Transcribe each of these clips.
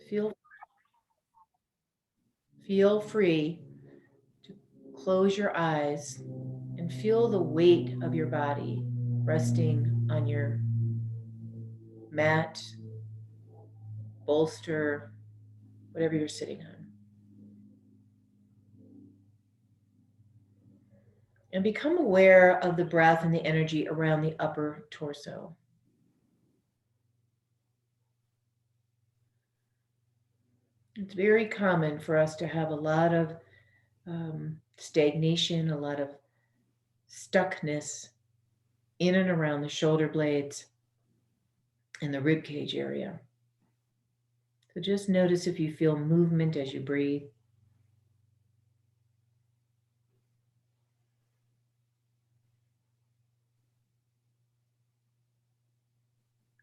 Feel free to close your eyes and feel the weight of your body resting on your mat, bolster, whatever you're sitting on. And become aware of the breath and the energy around the upper torso. It's very common for us to have a lot of stagnation, a lot of stuckness in and around the shoulder blades and the rib cage area. So just notice if you feel movement as you breathe.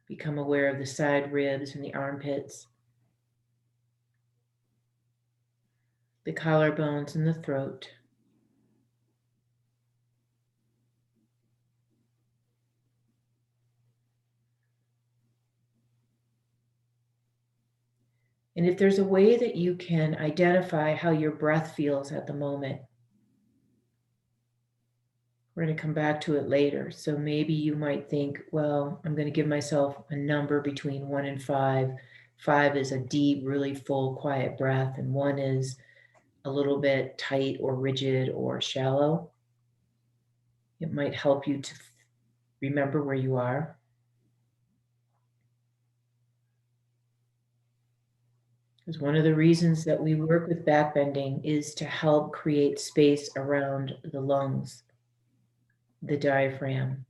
Become aware of the side ribs and the armpits, the collarbones and the throat. And if there's a way that you can identify how your breath feels at the moment, we're going to come back to it later. So maybe you might think, well, I'm going to give myself a number between 1 and 5. 5 is a deep, really full, quiet breath, and 1 is a little bit tight or rigid or shallow. It might help you to remember where you are. Because one of the reasons that we work with backbending is to help create space around the lungs, the diaphragm.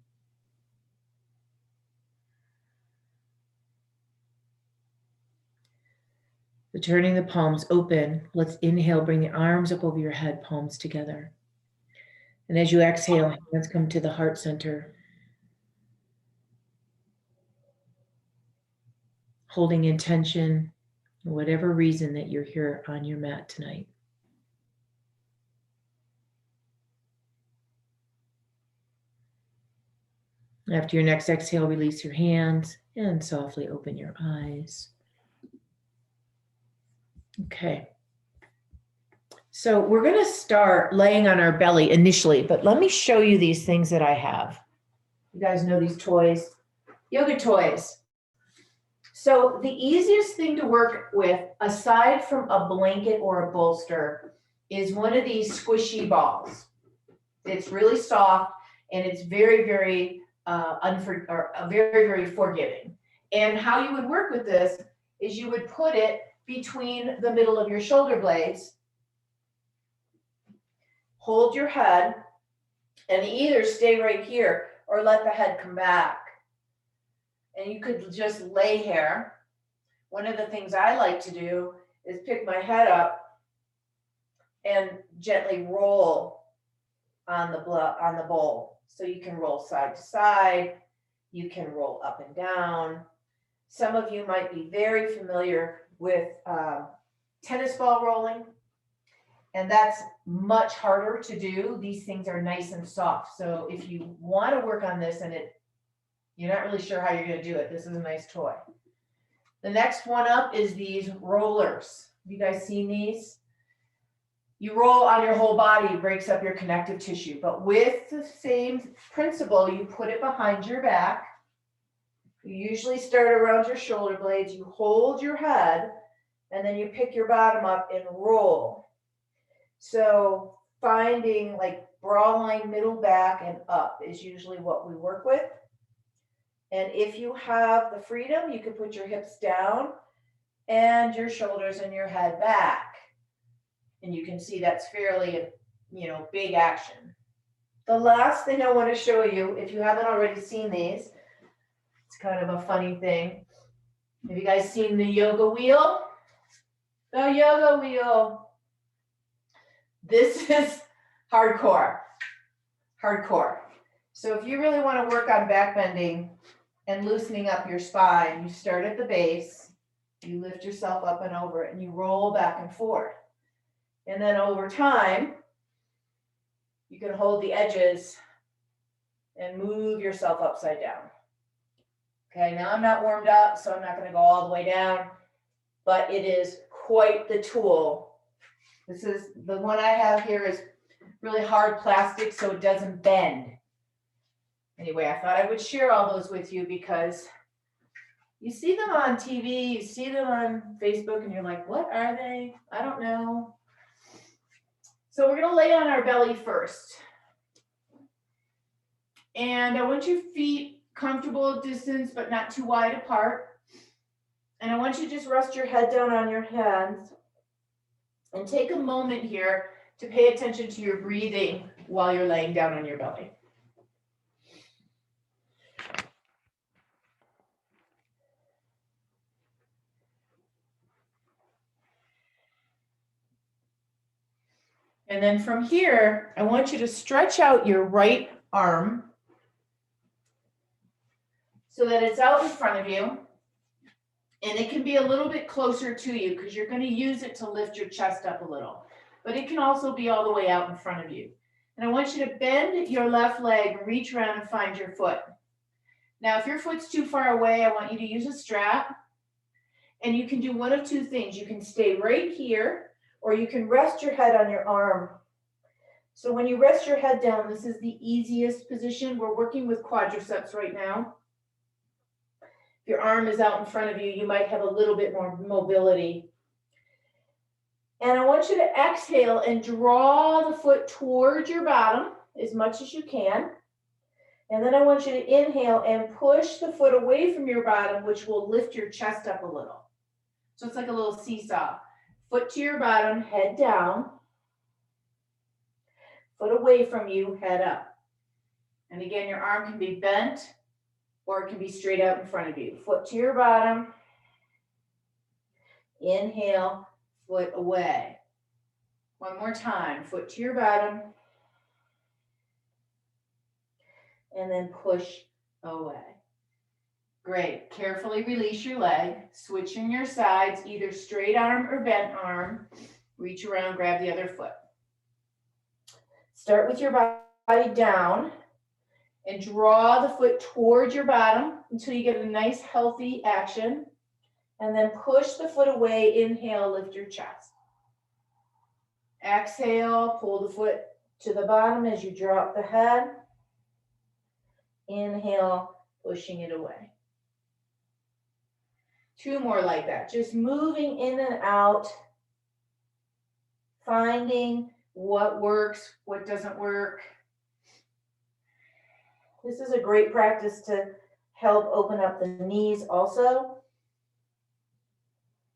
So turning the palms open, let's inhale, bring the arms up over your head, palms together. And as you exhale, hands come to the heart center, holding intention, whatever reason that you're here on your mat tonight. After your next exhale, release your hands and softly open your eyes. Okay. So we're going to start laying on our belly initially, but let me show you these things that I have. You guys know these toys, yoga toys. So the easiest thing to work with, aside from a blanket or a bolster, is one of these squishy balls. It's really soft and it's very, very very forgiving. And how you would work with this is you would put it between the middle of your shoulder blades, hold your head, and either stay right here or let the head come back. And you could just lay here. One of the things I like to do is pick my head up and gently roll on the bowl. So you can roll side to side, you can roll up and down. Some of you might be very familiar with tennis ball rolling, and that's much harder to do. These things are nice and soft. So if you want to work on this and you're not really sure how you're going to do it, this is a nice toy. The next one up is these rollers. Have you guys seen these? You roll on your whole body, it breaks up your connective tissue. But with the same principle, you put it behind your back. You usually start around your shoulder blades. You hold your head, and then you pick your bottom up and roll. So finding like bra line, middle back, and up is usually what we work with. And if you have the freedom, you can put your hips down and your shoulders and your head back. And you can see that's fairly, big action. The last thing I want to show you, if you haven't already seen these, it's kind of a funny thing. Have you guys seen the yoga wheel? The yoga wheel. This is hardcore. So if you really want to work on back bending and loosening up your spine, you start at the base, you lift yourself up and over it, and you roll back and forth. And then over time, you can hold the edges and move yourself upside down. Okay, now I'm not warmed up, so I'm not going to go all the way down. but it is quite the tool. This is the one I have here is really hard plastic, so it doesn't bend. Anyway, I thought I would share all those with you because you see them on TV, you see them on Facebook, and you're like, what are they? I don't know. So we're gonna lay on our belly first. And I want your feet comfortable distance, but not too wide apart. And I want you to just rest your head down on your hands and take a moment here to pay attention to your breathing while you're laying down on your belly. And then from here, I want you to stretch out your right arm so that it's out in front of you. And it can be a little bit closer to you because you're going to use it to lift your chest up a little. But it can also be all the way out in front of you. And I want you to bend your left leg, reach around and find your foot. Now, if your foot's too far away, I want you to use a strap. And you can do one of two things. You can stay right here, or you can rest your head on your arm. So when you rest your head down, this is the easiest position. We're working with quadriceps right now. If your arm is out in front of you, you might have a little bit more mobility. And I want you to exhale and draw the foot towards your bottom as much as you can. And then I want you to inhale and push the foot away from your bottom, which will lift your chest up a little. So it's like a little seesaw. Foot to your bottom, head down. Foot away from you, head up. And again, your arm can be bent or it can be straight out in front of you. Foot to your bottom. Inhale, foot away. One more time, foot to your bottom. And then push away. Great. Carefully release your leg. Switching your sides, either straight arm or bent arm. Reach around, grab the other foot. Start with your body down and draw the foot towards your bottom until you get a nice healthy action. And then push the foot away. Inhale, lift your chest. Exhale, pull the foot to the bottom as you drop the head. Inhale, pushing it away. Two more like that. Just moving in and out, finding what works, what doesn't work. This is a great practice to help open up the knees also.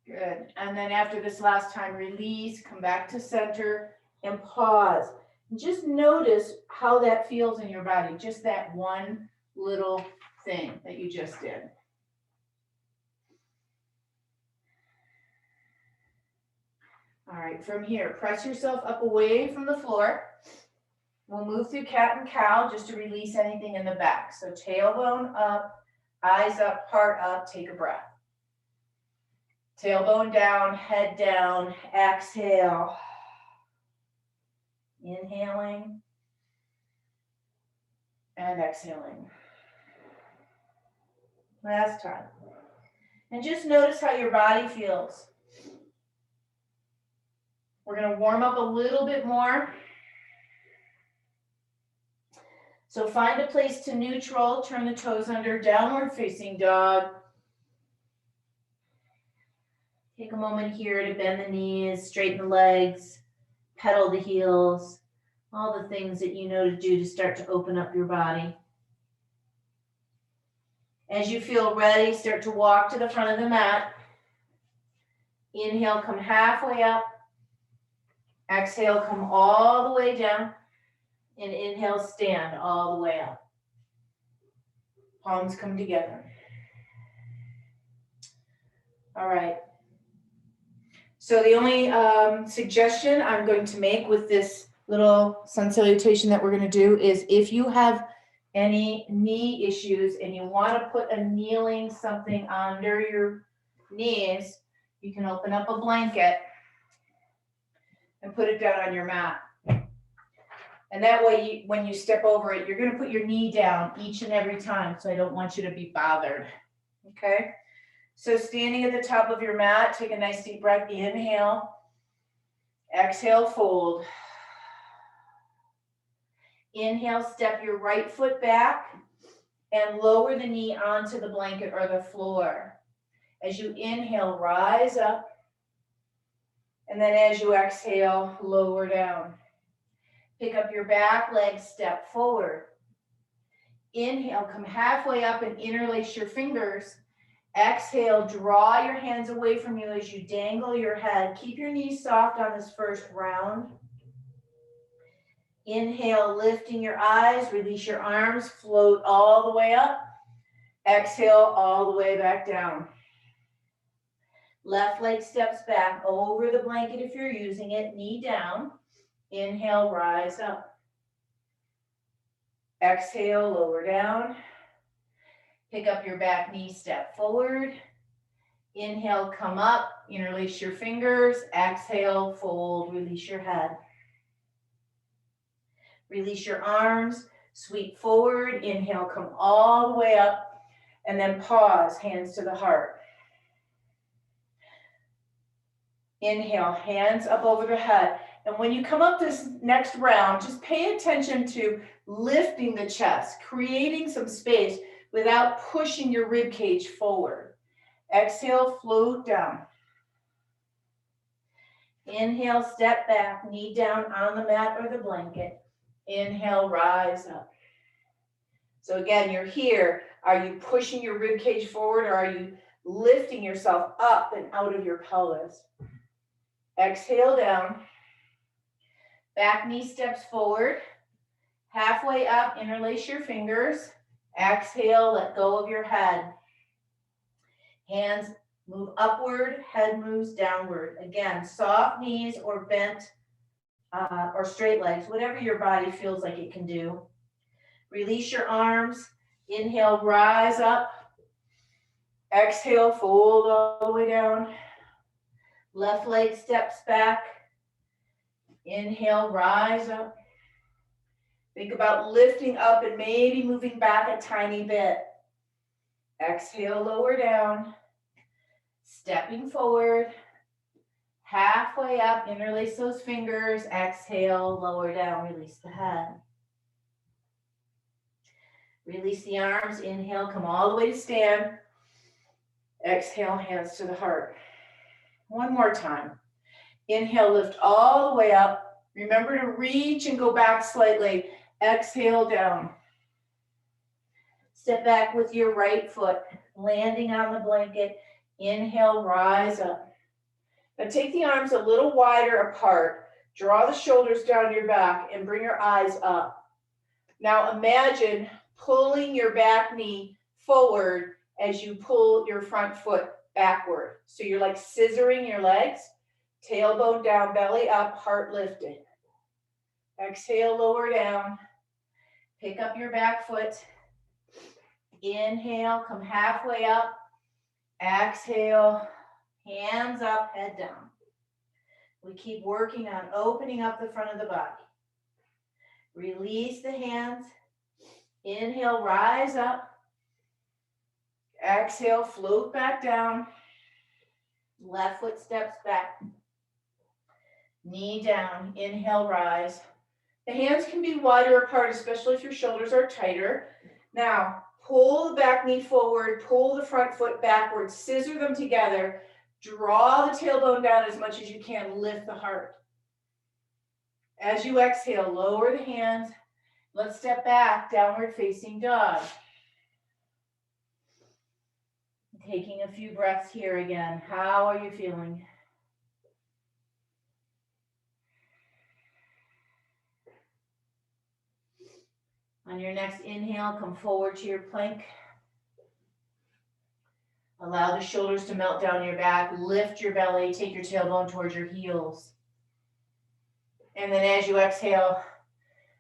Good. And then after this last time, release, come back to center and pause. Just notice how that feels in your body, just that one little thing that you just did. All right, from here, press yourself up away from the floor. We'll move through cat and cow just to release anything in the back. So tailbone up, eyes up, heart up, take a breath. Tailbone down, head down, exhale. Inhaling and exhaling. Last time. And just notice how your body feels. We're going to warm up a little bit more. So find a place to neutral, turn the toes under, downward facing dog. Take a moment here to bend the knees, straighten the legs, pedal the heels, all the things that you know to do to start to open up your body. As you feel ready, start to walk to the front of the mat. Inhale, come halfway up. Exhale, come all the way down. And inhale, stand all the way up. Palms come together. All right. So the only suggestion I'm going to make with this little sun salutation that we're going to do is if you have any knee issues and you want to put a kneeling something under your knees, you can open up a blanket and put it down on your mat. And that way, when you step over it, you're going to put your knee down each and every time. So I don't want you to be bothered. Okay? So standing at the top of your mat, take a nice deep breath. Inhale. Exhale, fold. Inhale, step your right foot back and lower the knee onto the blanket or the floor. As you inhale, rise up. And then as you exhale, lower down. Pick up your back leg, step forward. Inhale, come halfway up and interlace your fingers. Exhale, draw your hands away from you as you dangle your head. Keep your knees soft on this first round. Inhale, lifting your eyes, release your arms, float all the way up. Exhale, all the way back down. Left leg steps back over the blanket if you're using it, knee down. Inhale, rise up. Exhale, lower down. Pick up your back knee, step forward. Inhale, come up, interlace your fingers. Exhale, fold, release your head. Release your arms, sweep forward. Inhale, come all the way up. And then pause, hands to the heart. Inhale, hands up over the head. And when you come up this next round, just pay attention to lifting the chest, creating some space without pushing your rib cage forward. Exhale, float down. Inhale, step back, knee down on the mat or the blanket. Inhale, rise up. So again, you're here. Are you pushing your rib cage forward or are you lifting yourself up and out of your pelvis? Exhale down. Back knee steps forward. Halfway up, interlace your fingers. Exhale, let go of your head. Hands move upward, head moves downward. Again, soft knees or bent or straight legs, whatever your body feels like it can do. Release your arms. Inhale, rise up. Exhale, fold all the way down. Left leg steps back. Inhale, rise up. Think about lifting up and maybe moving back a tiny bit. Exhale, lower down. Stepping forward. Halfway up, interlace those fingers. Exhale, lower down, release the head. Release the arms. Inhale, come all the way to stand. Exhale, hands to the heart. One more time. Inhale, lift all the way up. Remember to reach and go back slightly. Exhale, down. Step back with your right foot, landing on the blanket. Inhale, rise up. Now take the arms a little wider apart. Draw the shoulders down your back and bring your eyes up. Now imagine pulling your back knee forward as you pull your front foot backward. So you're like scissoring your legs. Tailbone down, belly up, heart lifted. Exhale, lower down. Pick up your back foot. Inhale, come halfway up. Exhale, hands up, head down. We keep working on opening up the front of the body. Release the hands. Inhale, rise up. Exhale, float back down. Left foot steps back. Knee down. Inhale, rise. The hands can be wider apart, especially if your shoulders are tighter. Now, pull the back knee forward, pull the front foot backwards, scissor them together, draw the tailbone down as much as you can, lift the heart. As you exhale, lower the hands. Let's step back, downward facing dog. Taking a few breaths here again. How are you feeling? On your next inhale, come forward to your plank. Allow the shoulders to melt down your back. Lift your belly. Take your tailbone towards your heels. And then as you exhale,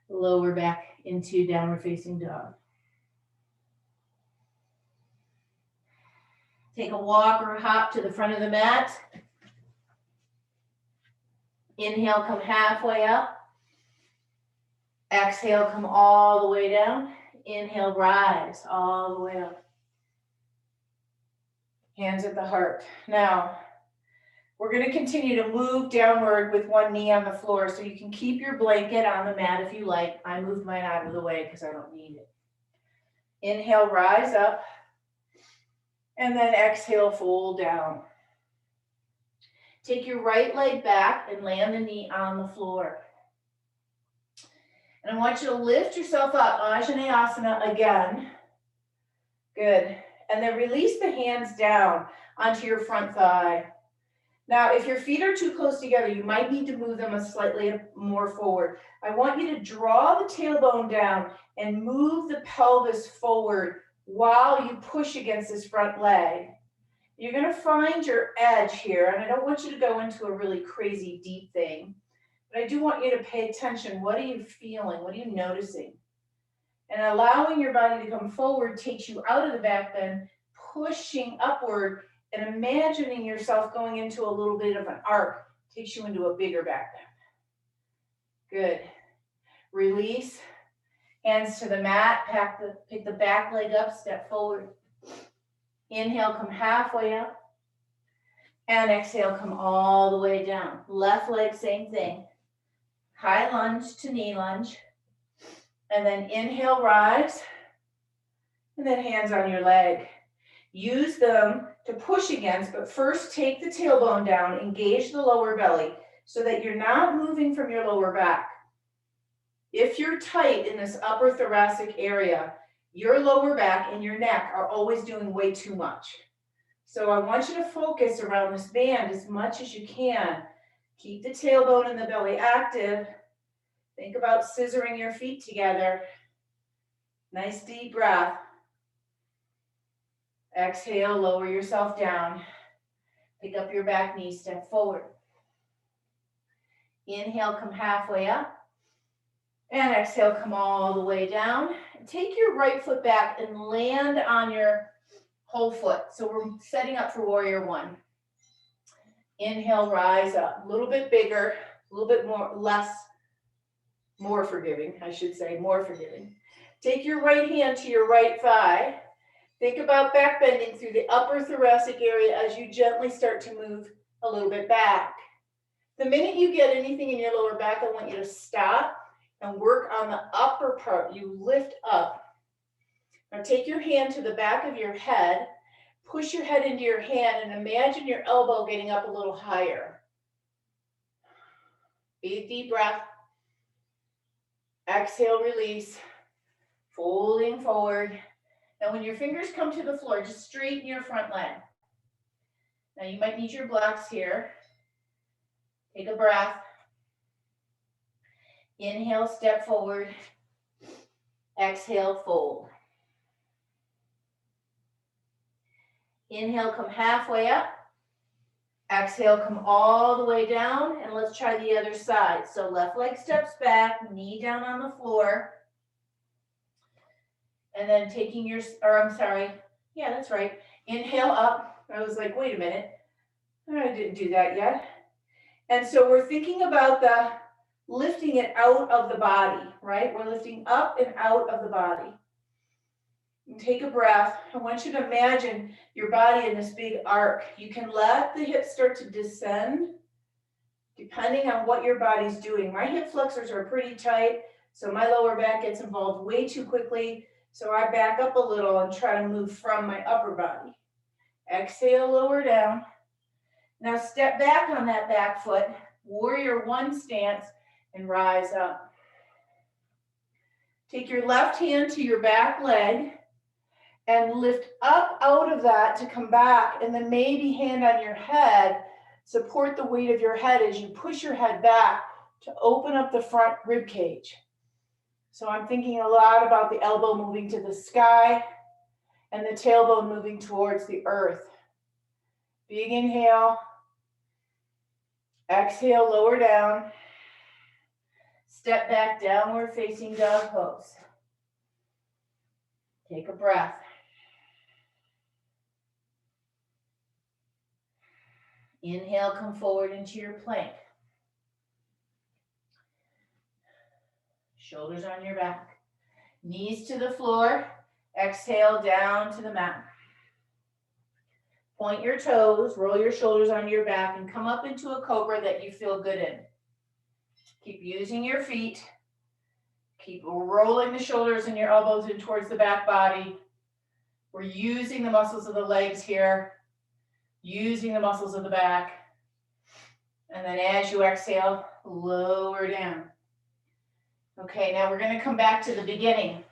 lower back into downward facing dog. Take a walk or a hop to the front of the mat. Inhale, come halfway up. Exhale, come all the way down. Inhale, rise all the way up. Hands at the heart. Now, we're going to continue to move downward with one knee on the floor, so you can keep your blanket on the mat if you like. I moved mine out of the way because I don't need it. Inhale, rise up, and then exhale, fold down. Take your right leg back and land the knee on the floor. And I want you to lift yourself up, Anjaneyasana again. Good. And then release the hands down onto your front thigh. Now, if your feet are too close together, you might need to move them slightly more forward. I want you to draw the tailbone down and move the pelvis forward while you push against this front leg. You're going to find your edge here, and I don't want you to go into a really crazy deep thing, but I do want you to pay attention. What are you feeling? What are you noticing? And allowing your body to come forward takes you out of the back bend, pushing upward, and imagining yourself going into a little bit of an arc takes you into a bigger back bend. Good. Release. Hands to the mat. Pick the back leg up, step forward. Inhale, come halfway up. And exhale, come all the way down. Left leg, same thing. High lunge to knee lunge. And then inhale, rise. And then hands on your leg. Use them to push against, but first take the tailbone down, engage the lower belly so that you're not moving from your lower back. If you're tight in this upper thoracic area, your lower back and your neck are always doing way too much. So I want you to focus around this band as much as you can. Keep the tailbone and the belly active. Think about scissoring your feet together. Nice deep breath. Exhale, lower yourself down. Pick up your back knee, step forward. Inhale, come halfway up. And exhale, come all the way down. Take your right foot back and land on your whole foot. So we're setting up for warrior one. Inhale, rise up. A little bit bigger, a little bit more forgiving, I should say, more forgiving. Take your right hand to your right thigh. Think about back bending through the upper thoracic area as you gently start to move a little bit back. The minute you get anything in your lower back, I want you to stop and work on the upper part. You lift up. Now take your hand to the back of your head, push your head into your hand, and imagine your elbow getting up a little higher. Big deep breath. Exhale, release. Folding forward. Now when your fingers come to the floor, just straighten your front leg. Now you might need your blocks here. Take a breath. Inhale, step forward. Exhale, fold. Inhale, come halfway up. Exhale, come all the way down. And let's try the other side. So left leg steps back, knee down on the floor. And then taking your, yeah, that's right. Inhale up. I was like, wait a minute. I didn't do that yet. And so we're thinking about the lifting it out of the body, right? We're lifting up and out of the body. And take a breath. I want you to imagine your body in this big arc. You can let the hips start to descend depending on what your body's doing. My hip flexors are pretty tight, so my lower back gets involved way too quickly. So I back up a little and try to move from my upper body. Exhale, lower down. Now step back on that back foot, warrior one stance, and rise up. Take your left hand to your back leg and lift up out of that to come back, and then maybe hand on your head, support the weight of your head as you push your head back to open up the front rib cage. So I'm thinking a lot about the elbow moving to the sky and the tailbone moving towards the earth. Big inhale. Exhale, lower down. Step back, downward facing dog pose. Take a breath. Inhale, come forward into your plank. Shoulders on your back. Knees to the floor. Exhale, down to the mat. Point your toes, roll your shoulders onto your back, and come up into a cobra that you feel good in. Keep using your feet. Keep rolling the shoulders and your elbows in towards the back body. We're using the muscles of the legs here, using the muscles of the back. And then as you exhale, lower down. Okay, now we're going to come back to the beginning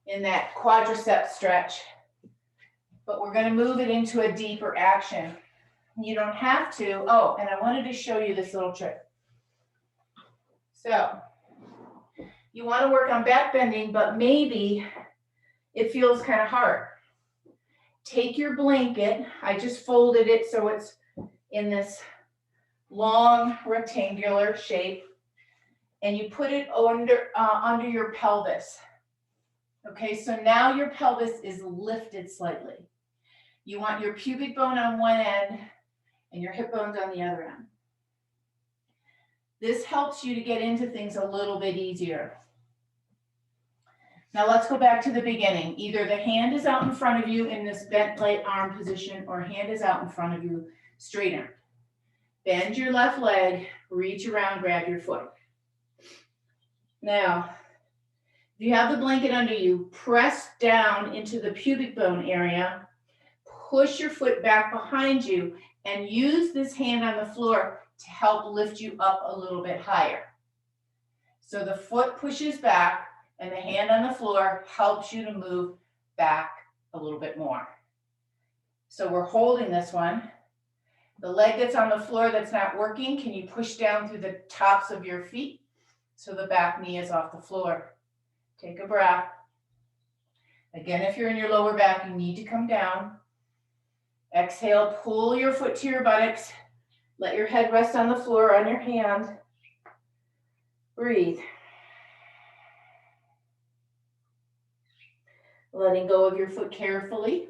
in that quadricep stretch, but we're going to move it into a deeper action. You don't have to. Oh, and I wanted to show you this little trick. So you want to work on back bending, but maybe it feels kind of hard. Take your blanket. I just folded it so it's in this long rectangular shape, and you put it under your pelvis. Okay, so now your pelvis is lifted slightly. You want your pubic bone on one end and your hip bones on the other end. This helps you to get into things a little bit easier. Now let's go back to the beginning. Either the hand is out in front of you in this bent light arm position, or hand is out in front of you straight arm. Bend your left leg, reach around, grab your foot. Now, if you have the blanket under you, press down into the pubic bone area, push your foot back behind you, and use this hand on the floor to help lift you up a little bit higher. So the foot pushes back, and the hand on the floor helps you to move back a little bit more. So we're holding this one. The leg that's on the floor that's not working, can you push down through the tops of your feet so the back knee is off the floor? Take a breath. Again, if you're in your lower back, you need to come down. Exhale, pull your foot to your buttocks. Let your head rest on the floor on your hand. Breathe. Letting go of your foot carefully.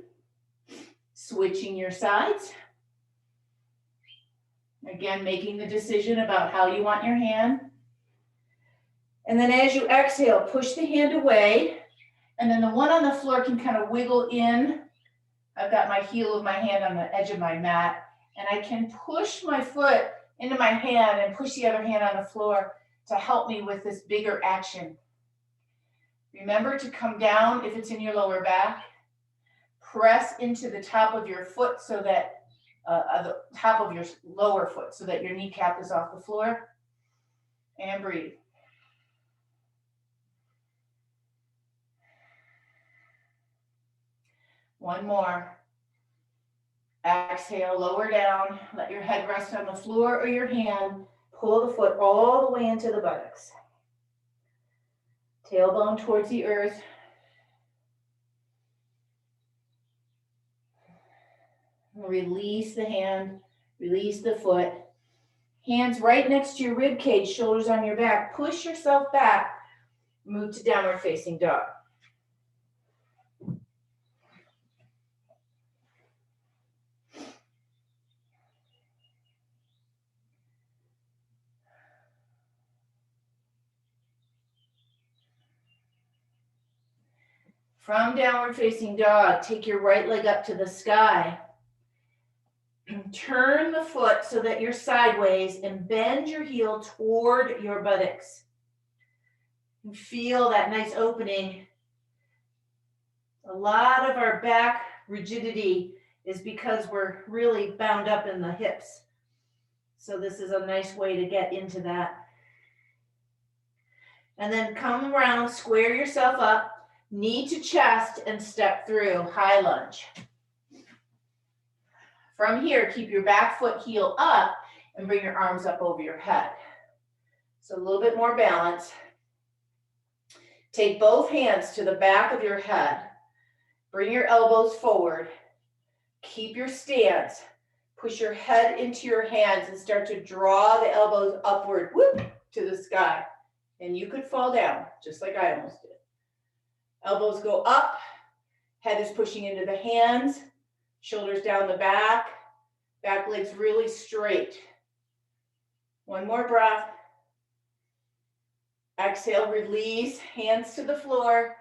Switching your sides. Again, making the decision about how you want your hand. And then as you exhale, push the hand away. And then the one on the floor can kind of wiggle in. I've got my heel of my hand on the edge of my mat. And I can push my foot into my hand and push the other hand on the floor to help me with this bigger action. Remember to come down if it's in your lower back. Press into the top of your foot so that the top of your lower foot so that your kneecap is off the floor. And breathe. One more. Exhale, lower down. Let your head rest on the floor or your hand. Pull the foot all the way into the buttocks. Tailbone towards the earth. Release the hand, release the foot. Hands right next to your rib cage, shoulders on your back. Push yourself back. Move to downward facing dog. From downward facing dog, take your right leg up to the sky. Turn the foot so that you're sideways and bend your heel toward your buttocks. And feel that nice opening. A lot of our back rigidity is because we're really bound up in the hips. So this is a nice way to get into that. And then come around, square yourself up, knee to chest, and step through, high lunge. From here, keep your back foot heel up and bring your arms up over your head. So a little bit more balance. Take both hands to the back of your head. Bring your elbows forward. Keep your stance. Push your head into your hands and start to draw the elbows upward, whoop, to the sky. And you could fall down, just like I almost did. Elbows go up. Head is pushing into the hands. Shoulders down the back legs really straight. One more breath. Exhale, release, hands to the floor.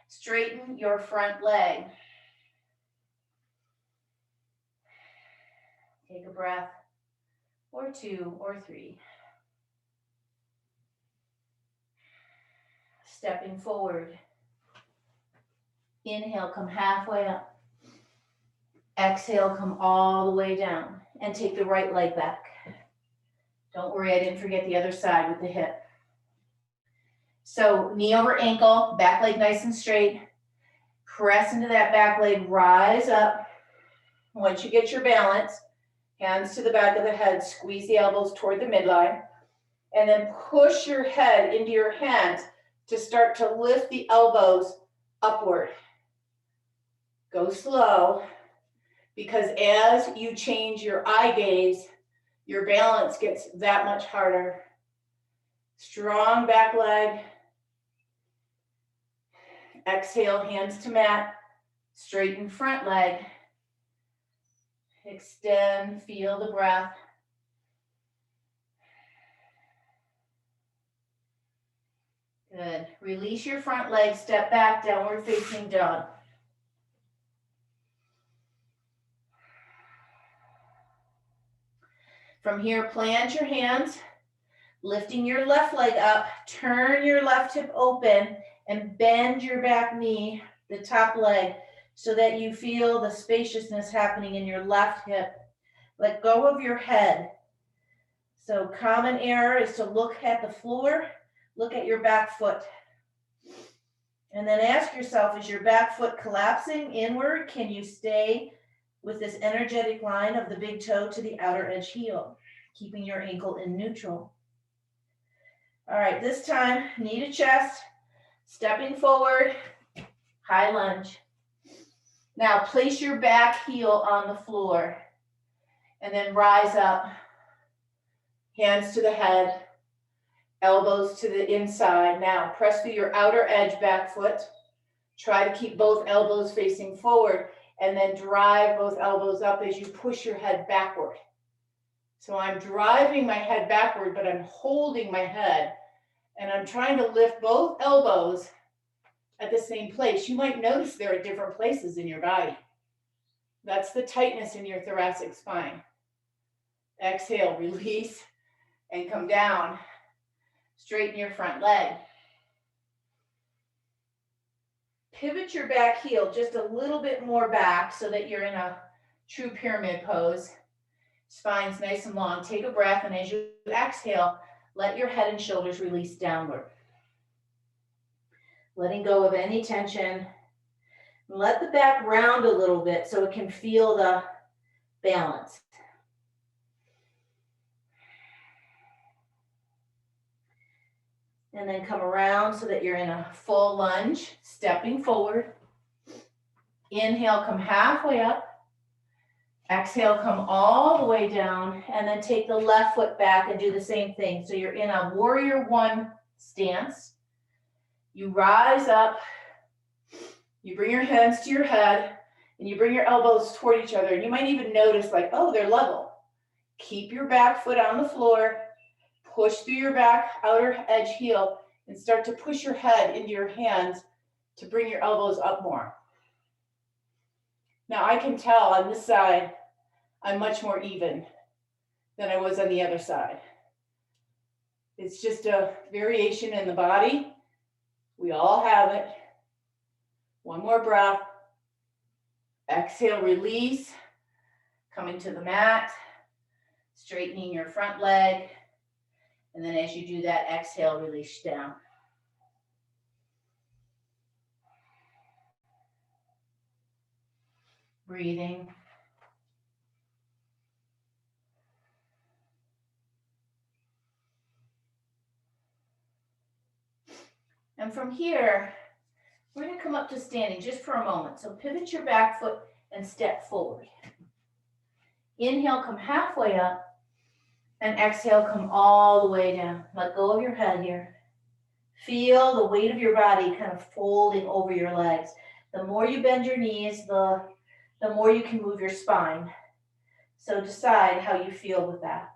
Straighten your front leg. Take a breath, or two, or three. Stepping forward. Inhale, come halfway up. Exhale, come all the way down. And take the right leg back. Don't worry, I didn't forget the other side with the hip. So knee over ankle, back leg nice and straight. Press into that back leg, rise up. Once you get your balance, hands to the back of the head, squeeze the elbows toward the midline, and then push your head into your hands to start to lift the elbows upward. Go slow, because as you change your eye gaze, your balance gets that much harder. Strong back leg. Exhale, hands to mat. Straighten front leg. Extend, feel the breath. Good. Release your front leg, step back, downward facing dog. From here, plant your hands, lifting your left leg up, turn your left hip open, and bend your back knee, the top leg, so that you feel the spaciousness happening in your left hip. Let go of your head. So common error is to look at the floor, look at your back foot. And then ask yourself, is your back foot collapsing inward? Can you stay with this energetic line of the big toe to the outer edge heel, keeping your ankle in neutral? All right, this time, knee to chest, stepping forward, high lunge. Now place your back heel on the floor and then rise up, hands to the head, elbows to the inside. Now press through your outer edge back foot. Try to keep both elbows facing forward and then drive both elbows up as you push your head backward. So I'm driving my head backward, but I'm holding my head and I'm trying to lift both elbows at the same place. You might notice they're at different places in your body. That's the tightness in your thoracic spine. Exhale, release, and come down. Straighten your front leg. Pivot your back heel just a little bit more back so that you're in a true pyramid pose. Spine's nice and long. Take a breath, and as you exhale, let your head and shoulders release downward. Letting go of any tension. Let the back round a little bit so it can feel the balance. And then come around so that you're in a full lunge, stepping forward. Inhale, come halfway up. Exhale, come all the way down, and then take the left foot back and do the same thing. So you're in a warrior one stance. You rise up, you bring your hands to your head, and you bring your elbows toward each other. And you might even notice like, oh, they're level. Keep your back foot on the floor, push through your back outer edge heel, and start to push your head into your hands to bring your elbows up more. Now I can tell on this side, I'm much more even than I was on the other side. It's just a variation in the body. We all have it. One more breath. Exhale, release. Coming to the mat. Straightening your front leg. And then as you do that, exhale, release down. Breathing. And from here, we're going to come up to standing just for a moment. So pivot your back foot and step forward. Inhale, come halfway up. And exhale, come all the way down. Let go of your head here. Feel the weight of your body kind of folding over your legs. The more you bend your knees, the more you can move your spine. So decide how you feel with that.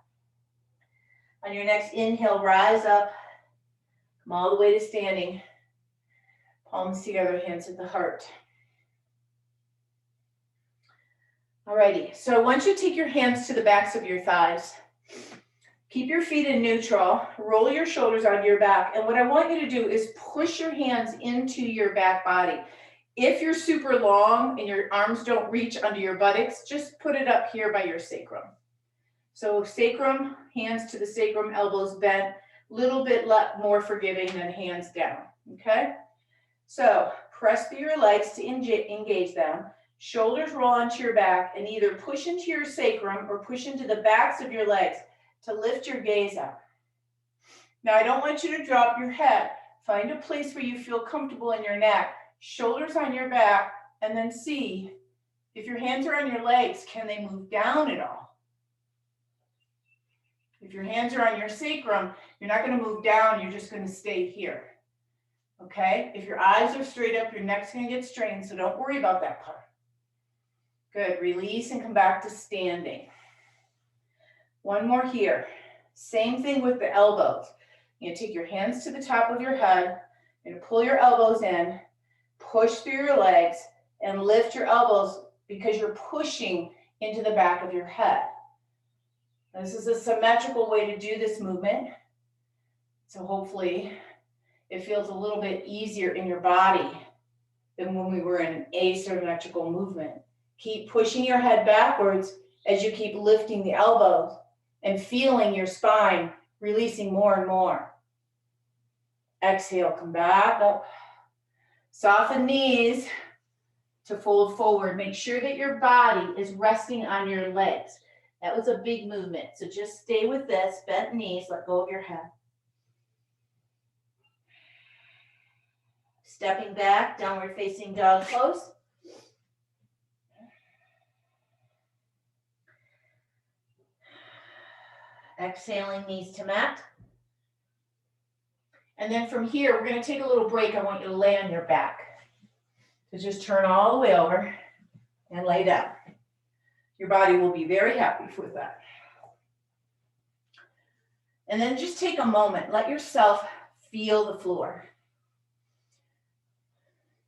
On your next inhale, rise up. Come all the way to standing. Palms together, hands at the heart. Alrighty, so I want you to take your hands to the backs of your thighs. Keep your feet in neutral, roll your shoulders onto your back, and what I want you to do is push your hands into your back body. If you're super long and your arms don't reach under your buttocks, just put it up here by your sacrum. So sacrum, hands to the sacrum, elbows bent, little bit more forgiving than hands down, okay? So press through your legs to engage them. Shoulders roll onto your back and either push into your sacrum or push into the backs of your legs to lift your gaze up. Now, I don't want you to drop your head. Find a place where you feel comfortable in your neck, shoulders on your back, and then see if your hands are on your legs, can they move down at all? If your hands are on your sacrum, you're not going to move down, you're just going to stay here. Okay? If your eyes are straight up, your neck's going to get strained, so don't worry about that part. Good. Release and come back to standing. One more here. Same thing with the elbows. You take your hands to the top of your head, you're going to pull your elbows in, push through your legs, and lift your elbows because you're pushing into the back of your head. This is a symmetrical way to do this movement. So hopefully it feels a little bit easier in your body than when we were in an asymmetrical movement. Keep pushing your head backwards as you keep lifting the elbows and feeling your spine releasing more and more. Exhale, come back up. Soften knees to fold forward. Make sure that your body is resting on your legs. That was a big movement. So just stay with this, bent knees, let go of your head. Stepping back, downward facing dog pose. Exhaling, knees to mat. And then from here, we're going to take a little break. I want you to lay on your back. So just turn all the way over and lay down. Your body will be very happy with that. And then just take a moment. Let yourself feel the floor.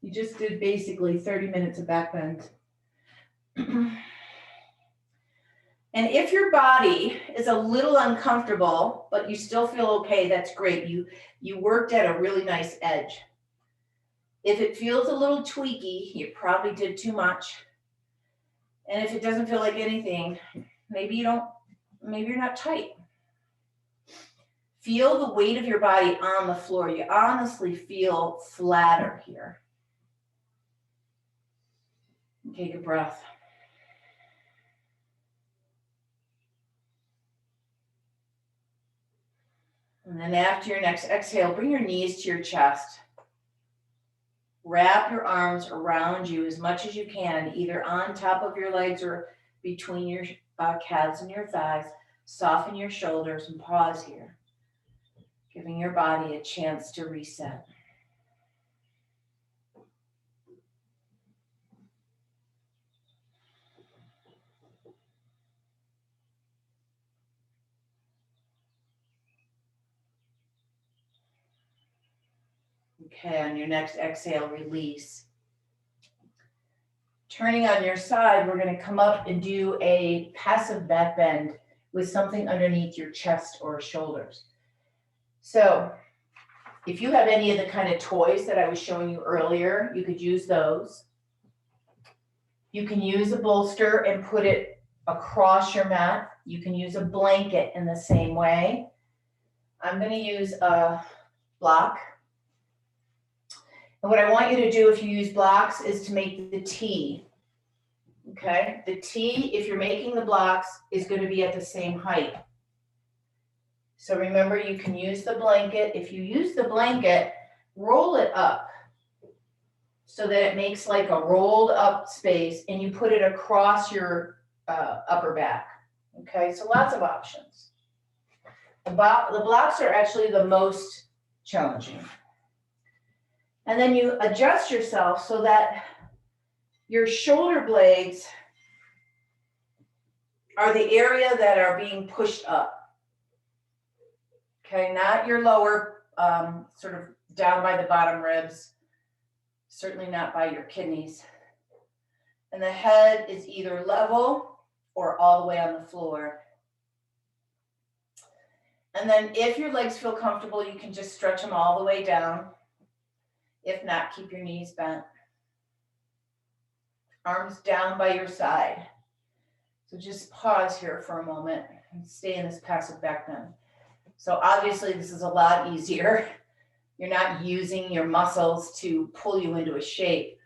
You just did basically 30 minutes of back bend. And if your body is a little uncomfortable, but you still feel okay, that's great. You worked at a really nice edge. If it feels a little tweaky, you probably did too much. And if it doesn't feel like anything, maybe you're not tight. Feel the weight of your body on the floor. You honestly feel flatter here. Take a breath. And then after your next exhale, bring your knees to your chest. Wrap your arms around you as much as you can, either on top of your legs or between your calves and your thighs. Soften your shoulders and pause here, giving your body a chance to reset. Okay, on your next exhale, release. Turning on your side, we're going to come up and do a passive back bend with something underneath your chest or shoulders. So if you have any of the kind of toys that I was showing you earlier, you could use those. You can use a bolster and put it across your mat. You can use a blanket in the same way. I'm going to use a block. And what I want you to do if you use blocks is to make the T. Okay? The T, if you're making the blocks, is going to be at the same height. So remember, you can use the blanket. If you use the blanket, roll it up so that it makes like a rolled up space, and you put it across your upper back. Okay? So lots of options. The blocks are actually the most challenging. And then you adjust yourself so that your shoulder blades are the area that are being pushed up. Okay, not your lower, sort of down by the bottom ribs, certainly not by your kidneys. And the head is either level or all the way on the floor. And then if your legs feel comfortable, you can just stretch them all the way down. If not, keep your knees bent. Arms down by your side. So just pause here for a moment and stay in this passive back bend. So obviously this is a lot easier. You're not using your muscles to pull you into a shape.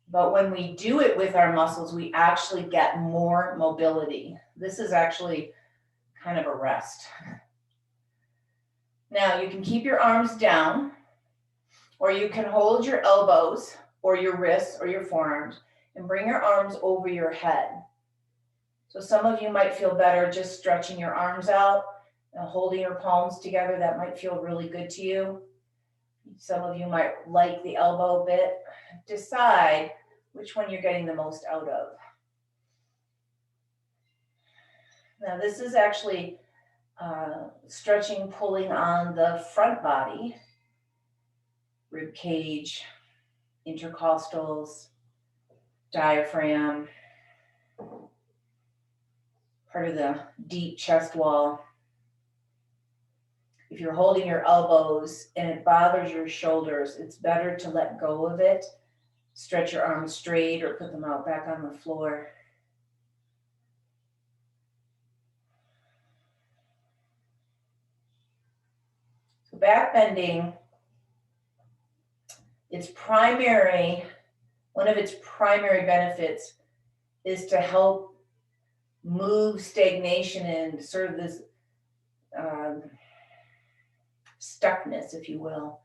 But when we do it with our muscles, we actually get more mobility. This is actually kind of a rest. Now you can keep your arms down, or you can hold your elbows or your wrists or your forearms and bring your arms over your head. So some of you might feel better just stretching your arms out and holding your palms together. That might feel really good to you. Some of you might like the elbow bit. Decide which one you're getting the most out of. Now this is actually stretching, pulling on the front body, rib cage, intercostals, diaphragm, part of the deep chest wall. If you're holding your elbows and it bothers your shoulders, it's better to let go of it. Stretch your arms straight or put them out back on the floor. So back bending, one of its primary benefits is to help move stagnation and sort of this stuckness, if you will,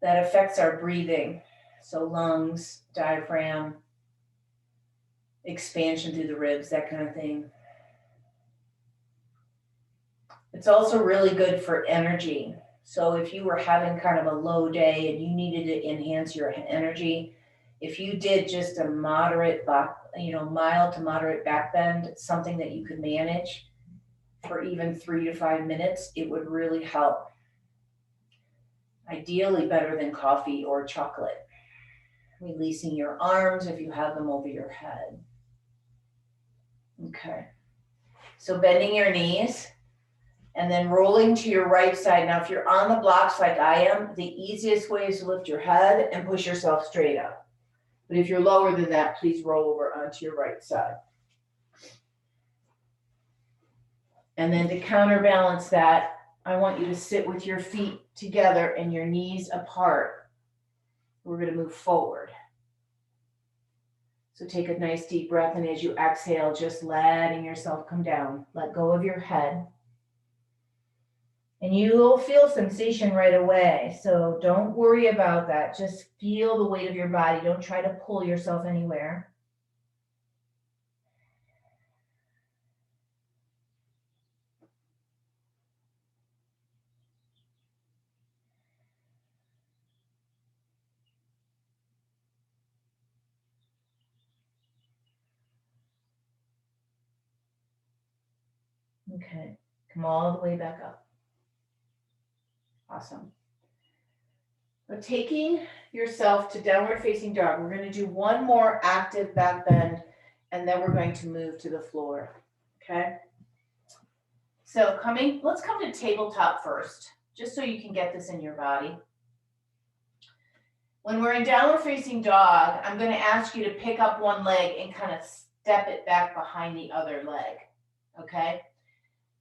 that affects our breathing. So lungs, diaphragm, expansion through the ribs, that kind of thing. It's also really good for energy. So if you were having kind of a low day and you needed to enhance your energy, if you did just a moderate, mild to moderate back bend, something that you could manage for even 3 to 5 minutes, it would really help. Ideally better than coffee or chocolate. Releasing your arms if you have them over your head. Okay. So bending your knees and then rolling to your right side. Now, if you're on the blocks like I am, the easiest way is to lift your head and push yourself straight up. But if you're lower than that, please roll over onto your right side. And then to counterbalance that, I want you to sit with your feet together and your knees apart. We're going to move forward. So take a nice deep breath, and as you exhale, just letting yourself come down. Let go of your head. And you will feel sensation right away. So don't worry about that. Just feel the weight of your body. Don't try to pull yourself anywhere. Okay, come all the way back up. Awesome. So taking yourself to downward facing dog, we're going to do one more active back bend, and then we're going to move to the floor. Okay. So let's come to tabletop first, just so you can get this in your body. When we're in downward facing dog, I'm going to ask you to pick up one leg and kind of step it back behind the other leg. Okay.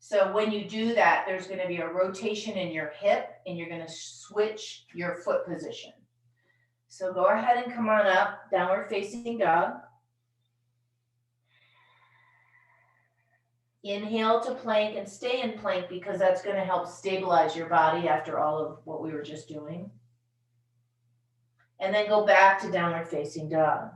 So when you do that, there's going to be a rotation in your hip and you're going to switch your foot position. So go ahead and come on up, downward facing dog. Inhale to plank and stay in plank because that's going to help stabilize your body after all of what we were just doing. And then go back to downward facing dog.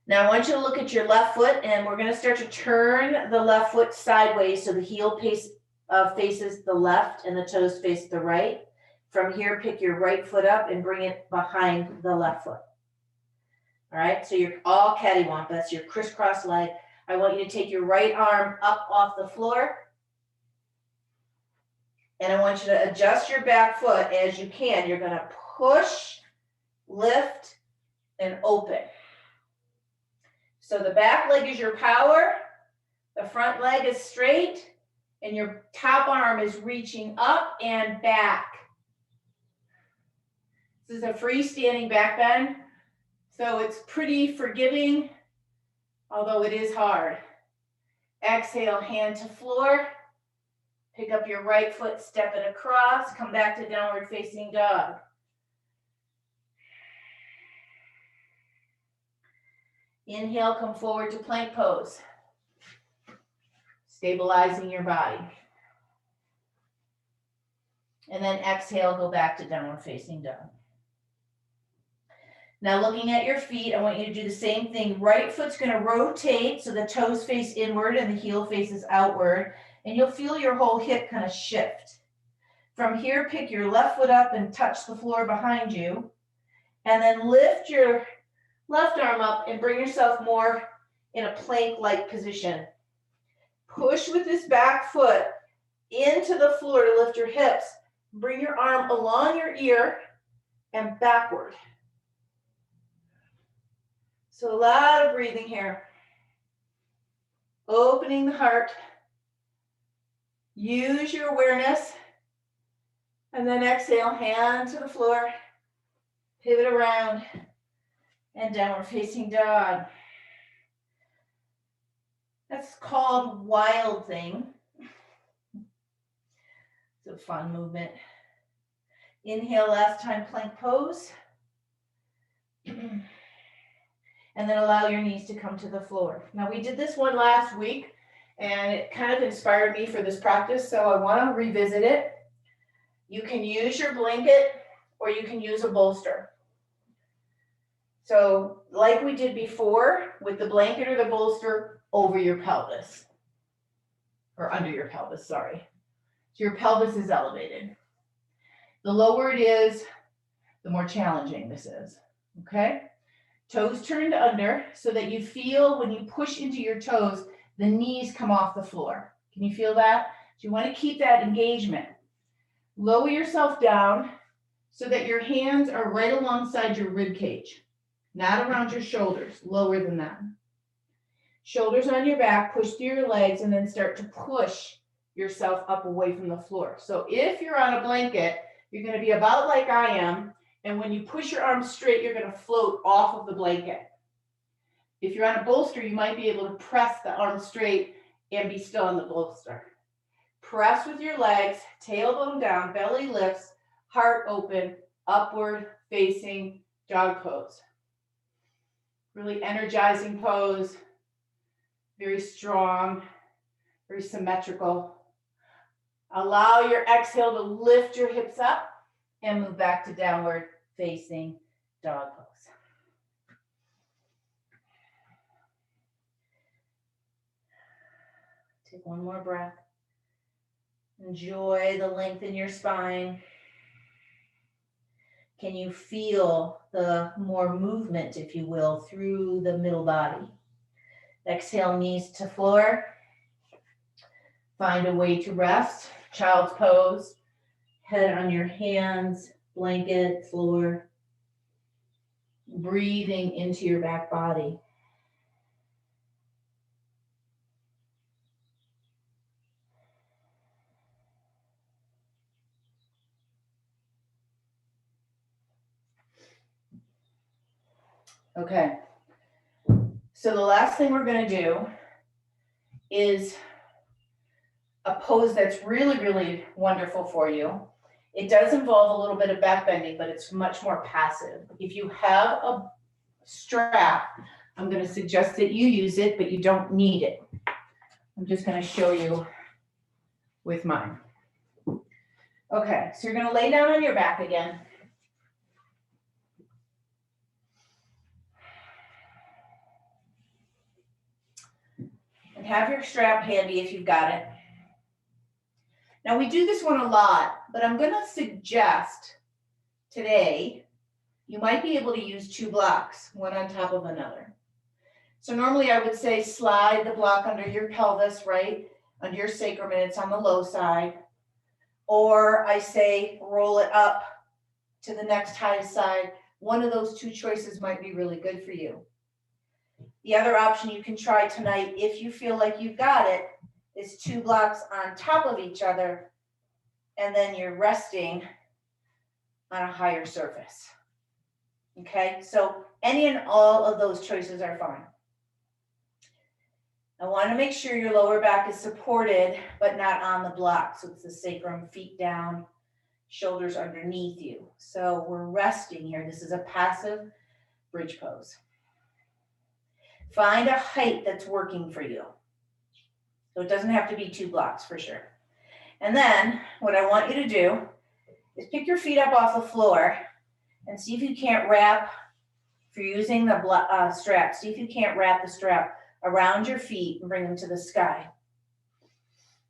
Now I want you to look at your left foot, and we're going to start to turn the left foot sideways so the heel faces the left and the toes face the right. From here, pick your right foot up and bring it behind the left foot. All right, so you're all cattywampus, your crisscross leg. I want you to take your right arm up off the floor, and I want you to adjust your back foot as you can. You're going to push, lift, and open. So the back leg is your power, the front leg is straight, and your top arm is reaching up and back. This is a freestanding back bend, so it's pretty forgiving, although it is hard. Exhale, hand to floor. Pick up your right foot, step it across, come back to downward facing dog. Inhale, come forward to plank pose. Stabilizing your body. And then exhale, go back to downward facing dog. Now looking at your feet, I want you to do the same thing. Right foot's gonna rotate so the toes face inward and the heel faces outward. And you'll feel your whole hip kind of shift. From here, pick your left foot up and touch the floor behind you. And then lift your left arm up and bring yourself more in a plank-like position. Push with this back foot into the floor to lift your hips. Bring your arm along your ear and backward. So a lot of breathing here. Opening the heart. Use your awareness. And then exhale, hand to the floor. Pivot around. And downward facing dog. That's called wild thing. It's a fun movement. Inhale, last time plank pose. And then allow your knees to come to the floor. Now we did this one last week and it kind of inspired me for this practice, so I want to revisit it. You can use your blanket or you can use a bolster. So like we did before, with the blanket or the bolster over your pelvis, or under your pelvis, sorry. So your pelvis is elevated. The lower it is, the more challenging this is, okay? Toes turned under so that you feel when you push into your toes, the knees come off the floor. Can you feel that? So you want to keep that engagement. Lower yourself down so that your hands are right alongside your rib cage, not around your shoulders, lower than that. Shoulders on your back, push through your legs, and then start to push yourself up away from the floor. So if you're on a blanket, you're going to be about like I am, and when you push your arms straight, you're going to float off of the blanket. If you're on a bolster, you might be able to press the arms straight and be still on the bolster. Press with your legs, tailbone down, belly lifts, heart open, upward facing dog pose. Really energizing pose, very strong, very symmetrical. Allow your exhale to lift your hips up and move back to downward facing dog pose. Take one more breath. Enjoy the length in your spine. Can you feel the more movement, if you will, through the middle body? Exhale, knees to floor. Find a way to rest. Child's pose. Head on your hands, blanket, floor. Breathing into your back body. Okay, so the last thing we're going to do is a pose that's really, really wonderful for you. It does involve a little bit of back bending, but it's much more passive. If you have a strap, I'm going to suggest that you use it, but you don't need it. I'm just going to show you with mine. Okay, so you're going to lay down on your back again. And have your strap handy if you've got it. Now we do this one a lot, but I'm going to suggest today you might be able to use two blocks, one on top of another. So normally I would say slide the block under your pelvis, right? Under your sacrum, and it's on the low side. Or I say roll it up to the next highest side, One of those two choices might be really good for you. The other option you can try tonight, if you feel like you've got it, is 2 blocks on top of each other, and then you're resting on a higher surface. Okay, so any and all of those choices are fine. I want to make sure your lower back is supported, but not on the block. So it's the sacrum, feet down, shoulders underneath you. So we're resting here. This is a passive bridge pose. Find a height that's working for you. So it doesn't have to be 2 blocks for sure. And then what I want you to do is pick your feet up off the floor and see if you can't wrap, if you're using the strap, see if you can't wrap the strap around your feet and bring them to the sky.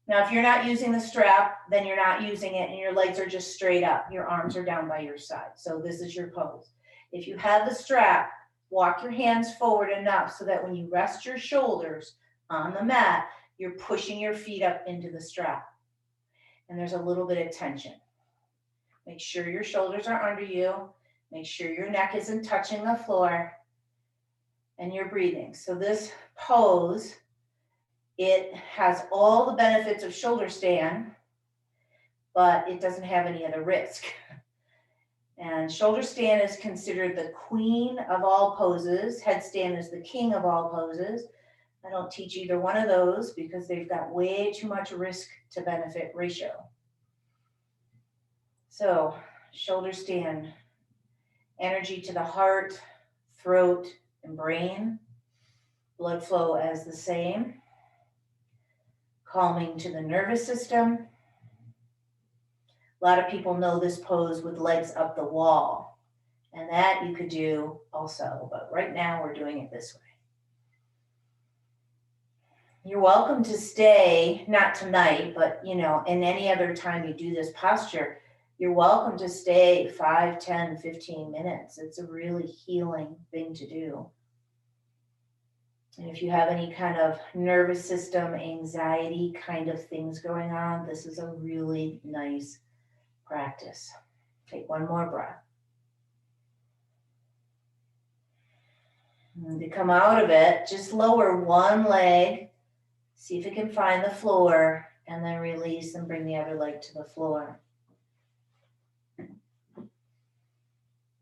Now, if you're not using the strap, then you're not using it and your legs are just straight up. Your arms are down by your side. So this is your pose. If you have the strap, walk your hands forward enough so that when you rest your shoulders on the mat, you're pushing your feet up into the strap. And there's a little bit of tension. Make sure your shoulders are under you. Make sure your neck isn't touching the floor. And you're breathing. So this pose, it has all the benefits of shoulder stand, but it doesn't have any other risk. And shoulder stand is considered the queen of all poses. Headstand is the king of all poses. I don't teach either one of those because they've got way too much risk to benefit ratio. So shoulder stand, energy to the heart, throat, and brain. Blood flow as the same. Calming to the nervous system. A lot of people know this pose with legs up the wall. And that you could do also, but right now we're doing it this way. You're welcome to stay, not tonight, but in any other time you do this posture, you're welcome to stay 5, 10, 15 minutes. It's a really healing thing to do. And if you have any kind of nervous system, anxiety kind of things going on, this is a really nice practice. Take one more breath. And to come out of it, just lower one leg, see if it can find the floor, and then release and bring the other leg to the floor.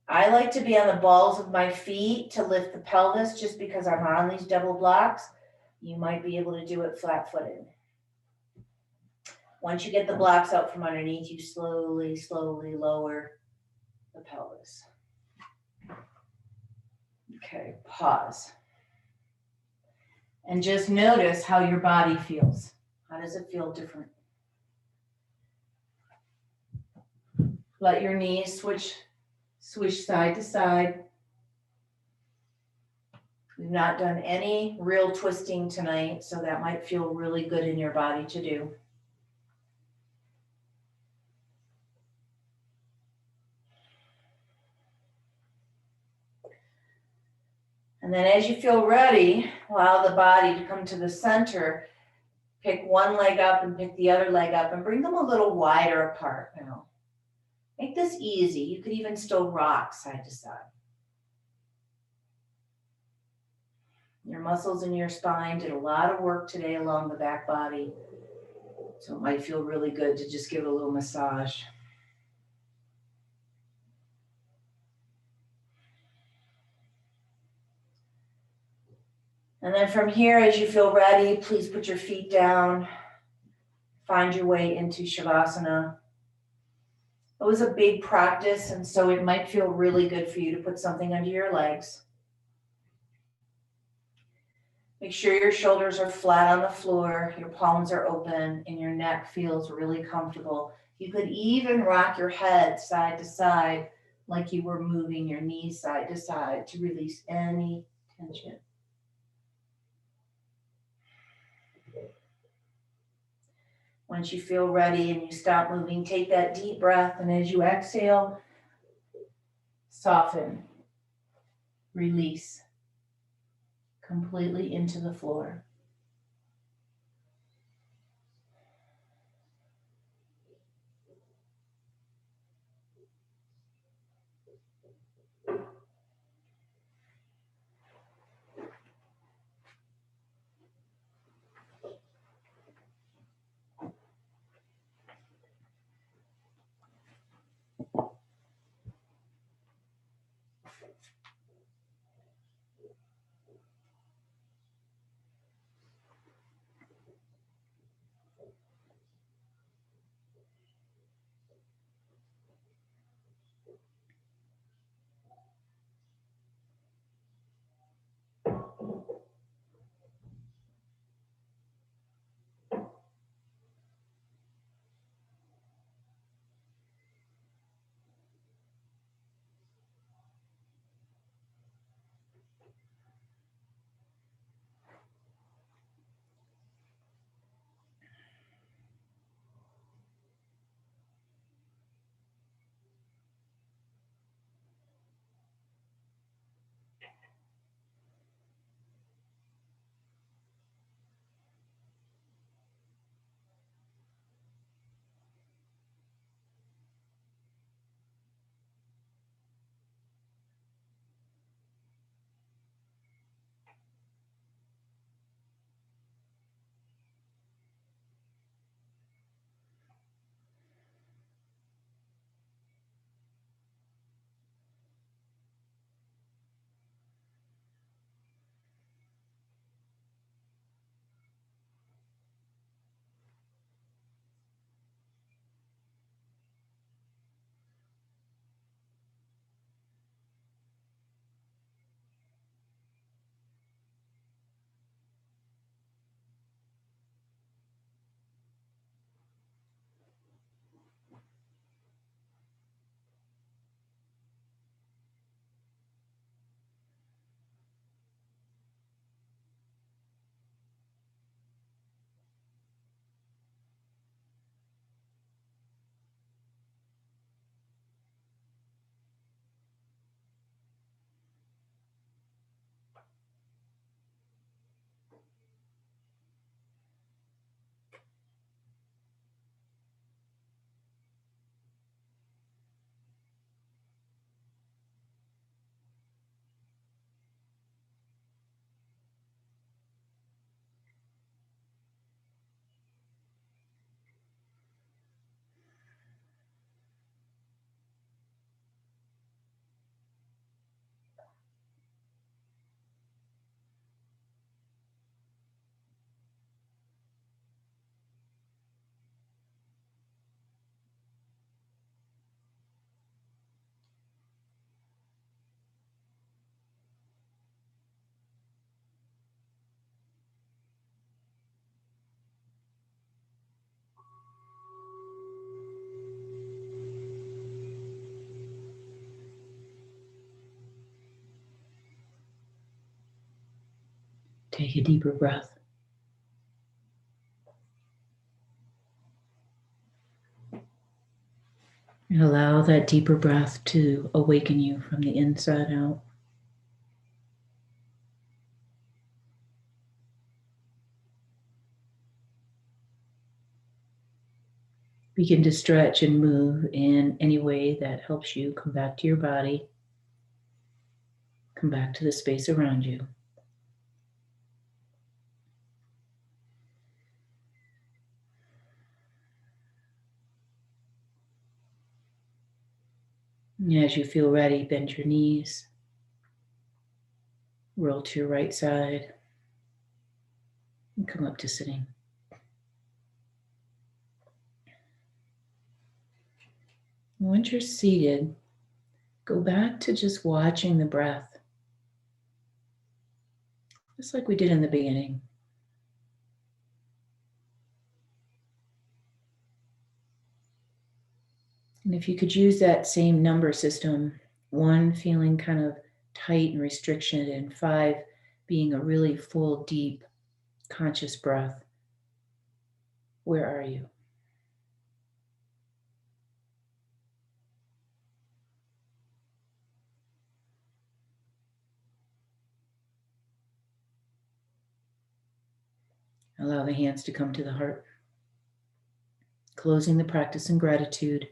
I like to be on the balls of my feet to lift the pelvis just because I'm on these double blocks. You might be able to do it flat-footed. Once you get the blocks out from underneath, you slowly, slowly lower the pelvis. Okay, pause. And just notice how your body feels. How does it feel different? Let your knees switch side to side. We've not done any real twisting tonight, so that might feel really good in your body to do. And then as you feel ready, allow the body to come to the center. Pick one leg up and pick the other leg up and bring them a little wider apart now. Make this easy. You could even still rock side to side. Your muscles in your spine did a lot of work today along the back body. So it might feel really good to just give it a little massage. And then from here, as you feel ready, please put your feet down. Find your way into Shavasana. It was a big practice, and so it might feel really good for you to put something under your legs. Make sure your shoulders are flat on the floor, your palms are open, and your neck feels really comfortable. You could even rock your head side to side like you were moving your knees side to side to release any tension. Once you feel ready and you stop moving, take that deep breath, and as you exhale, soften, release completely into the floor. Take a deeper breath. And allow that deeper breath to awaken you from the inside out. Begin to stretch and move in any way that helps you come back to your body, come back to the space around you. And as you feel ready, bend your knees, roll to your right side, and come up to sitting. Once you're seated, go back to just watching the breath, just like we did in the beginning. And if you could use that same number system, 1 feeling kind of tight and restriction, and 5 being a really full, deep, conscious breath, where are you? Allow the hands to come to the heart. Closing the practice in gratitude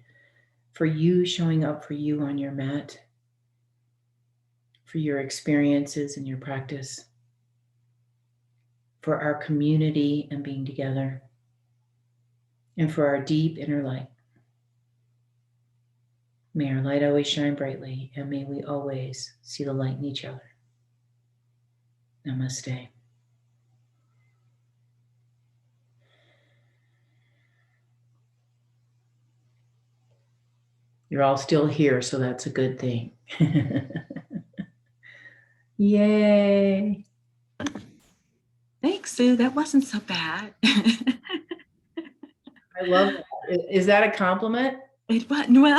for you showing up for you on your mat, for your experiences and your practice, for our community and being together, and for our deep inner light. May our light always shine brightly, and may we always see the light in each other. Namaste. You're all still here, so that's a good thing. Yay. Thanks, Sue. That wasn't so bad. I love that. Is that a compliment? It was, well,